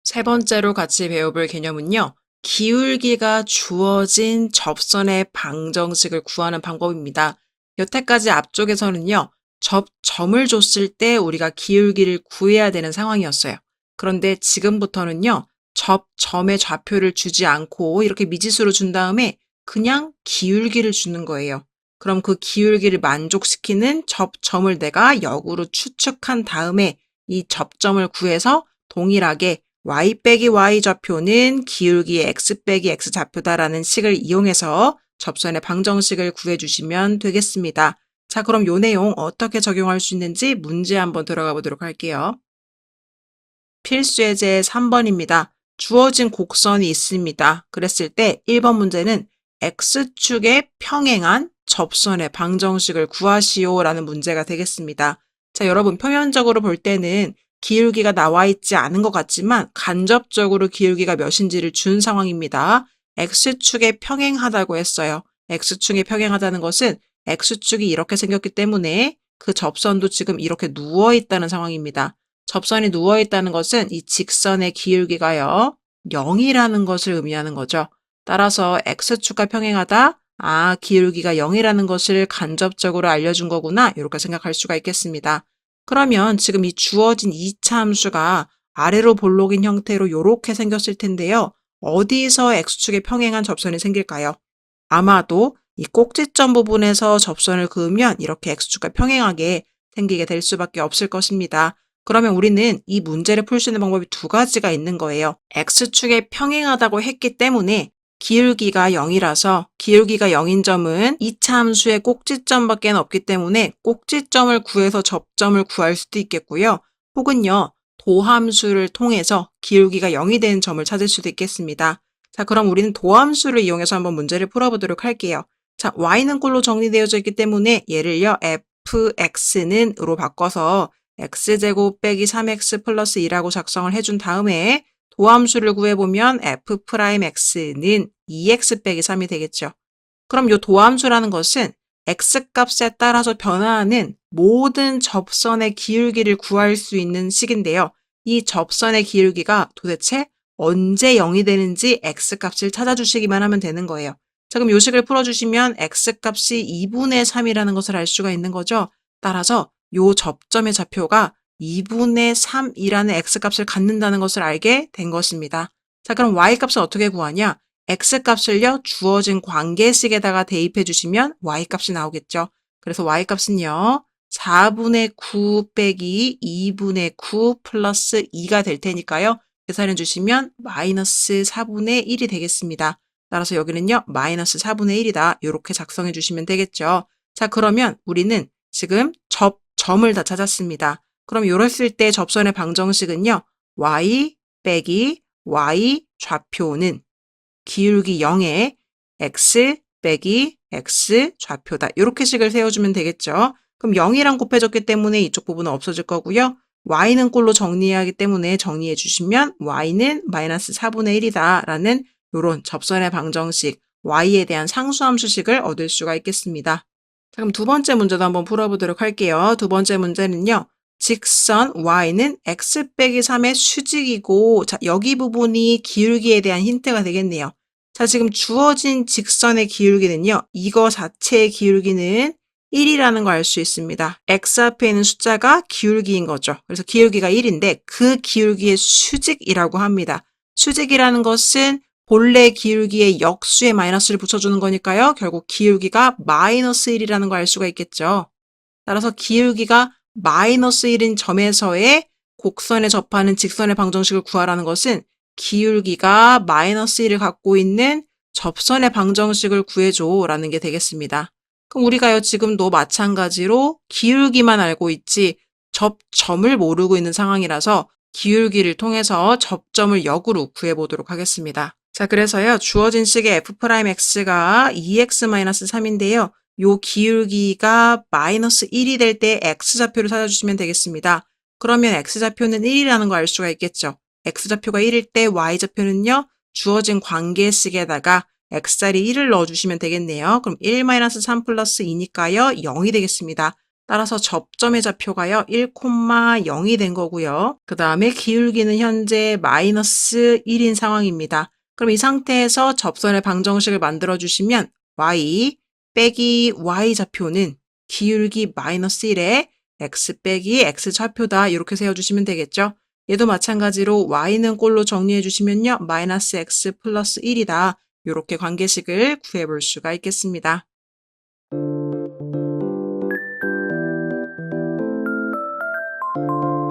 세 번째로 같이 배워볼 개념은요. 기울기가 주어진 접선의 방정식을 구하는 방법입니다. 여태까지 앞쪽에서는요. 접점을 줬을 때 우리가 기울기를 구해야 되는 상황이었어요. 그런데 지금부터는요. 접점의 좌표를 주지 않고 이렇게 미지수로 준 다음에 그냥 기울기를 주는 거예요. 그럼 그 기울기를 만족시키는 접점을 내가 역으로 추측한 다음에 이 접점을 구해서 동일하게 y 빼기 y 좌표는 기울기 x 빼기 x 좌표다라는 식을 이용해서 접선의 방정식을 구해주시면 되겠습니다. 자, 그럼 요 내용 어떻게 적용할 수 있는지 문제 한번 들어가 보도록 할게요. 필수예제 3번입니다. 주어진 곡선이 있습니다. 그랬을 때 1번 문제는 x축에 평행한 접선의 방정식을 구하시오 라는 문제가 되겠습니다. 자, 여러분 표면적으로 볼 때는 기울기가 나와 있지 않은 것 같지만 간접적으로 기울기가 몇인지를 준 상황입니다. x축에 평행하다고 했어요. x축에 평행하다는 것은 x축이 이렇게 생겼기 때문에 그 접선도 지금 이렇게 누워 있다는 상황입니다. 접선이 누워 있다는 것은 이 직선의 기울기가요, 0이라는 것을 의미하는 거죠. 따라서 x축과 평행하다, 기울기가 0이라는 것을 간접적으로 알려준 거구나, 이렇게 생각할 수가 있겠습니다. 그러면 지금 이 주어진 2차 함수가 아래로 볼록인 형태로 이렇게 생겼을 텐데요. 어디서 x축에 평행한 접선이 생길까요? 아마도 이 꼭지점 부분에서 접선을 그으면 이렇게 x축과 평행하게 생기게 될 수밖에 없을 것입니다. 그러면 우리는 이 문제를 풀 수 있는 방법이 두 가지가 있는 거예요. x축에 평행하다고 했기 때문에 기울기가 0이라서 기울기가 0인 점은 2차 함수의 꼭지점밖에 없기 때문에 꼭지점을 구해서 접점을 구할 수도 있겠고요. 혹은요, 도함수를 통해서 기울기가 0이 되는 점을 찾을 수도 있겠습니다. 자, 그럼 우리는 도함수를 이용해서 한번 문제를 풀어보도록 할게요. 자, y는 꼴로 정리되어져 있기 때문에 얘를요, fx는 으로 바꿔서 x제곱 빼기 3x 플러스 2라고 작성을 해준 다음에 도함수를 구해보면 f'x는 2x 빼기 3이 되겠죠. 그럼 이 도함수라는 것은 x값에 따라서 변화하는 모든 접선의 기울기를 구할 수 있는 식인데요. 이 접선의 기울기가 도대체 언제 0이 되는지 x값을 찾아주시기만 하면 되는 거예요. 자, 그럼 이 식을 풀어주시면 x값이 2분의 3이라는 것을 알 수가 있는 거죠. 따라서 이 접점의 좌표가 2분의 3이라는 x값을 갖는다는 것을 알게 된 것입니다. 자, 그럼 y값을 어떻게 구하냐? x값을요, 주어진 관계식에다가 대입해 주시면 y값이 나오겠죠. 그래서 y값은요, 4분의 9 빼기 2분의 9 플러스 2가 될 테니까요. 계산해 주시면 마이너스 4분의 1이 되겠습니다. 따라서 여기는요, 마이너스 4분의 1이다. 이렇게 작성해 주시면 되겠죠. 자, 그러면 우리는 지금 접점을 다 찾았습니다. 그럼 이랬을 때 접선의 방정식은요, y 빼기 y 좌표는 기울기 0에 x 빼기 x 좌표다. 이렇게 식을 세워주면 되겠죠. 그럼 0이랑 곱해졌기 때문에 이쪽 부분은 없어질 거고요. y는 꼴로 정리해야 하기 때문에 정리해 주시면 y는 마이너스 4분의 1이다 라는 이런 접선의 방정식 y에 대한 상수함수식을 얻을 수가 있겠습니다. 자, 그럼 두 번째 문제도 한번 풀어보도록 할게요. 두 번째 문제는요. 직선 y는 x 빼기 3의 수직이고, 자, 여기 부분이 기울기에 대한 힌트가 되겠네요. 자, 지금 주어진 직선의 기울기는요. 이거 자체의 기울기는 1이라는 걸 알 수 있습니다. x 앞에 있는 숫자가 기울기인 거죠. 그래서 기울기가 1인데 그 기울기의 수직이라고 합니다. 수직이라는 것은 본래 기울기의 역수에 마이너스를 붙여주는 거니까요. 결국 기울기가 마이너스 1이라는 걸 알 수가 있겠죠. 따라서 기울기가 마이너스 1인 점에서의 곡선에 접하는 직선의 방정식을 구하라는 것은 기울기가 마이너스 1을 갖고 있는 접선의 방정식을 구해줘 라는 게 되겠습니다. 그럼 우리가요, 지금도 마찬가지로 기울기만 알고 있지 접점을 모르고 있는 상황이라서 기울기를 통해서 접점을 역으로 구해보도록 하겠습니다. 자, 그래서요, 주어진 식의 f'x가 2x-3인데요. 요 기울기가 마이너스 1이 될 때 x좌표를 찾아주시면 되겠습니다. 그러면 x좌표는 1이라는 거 알 수가 있겠죠. x좌표가 1일 때 y좌표는요, 주어진 관계식에다가 x자리 1을 넣어주시면 되겠네요. 그럼 1-3 플러스 2니까요, 0이 되겠습니다. 따라서 접점의 좌표가요, 1,0이 된 거고요. 그 다음에 기울기는 현재 마이너스 1인 상황입니다. 그럼 이 상태에서 접선의 방정식을 만들어주시면 y 빼기 y 좌표는 기울기 마이너스 1에 x 빼기 x 좌표다. 이렇게 세워주시면 되겠죠. 얘도 마찬가지로 y는 꼴로 정리해 주시면요. 마이너스 x 플러스 1이다. 이렇게 관계식을 구해볼 수가 있겠습니다.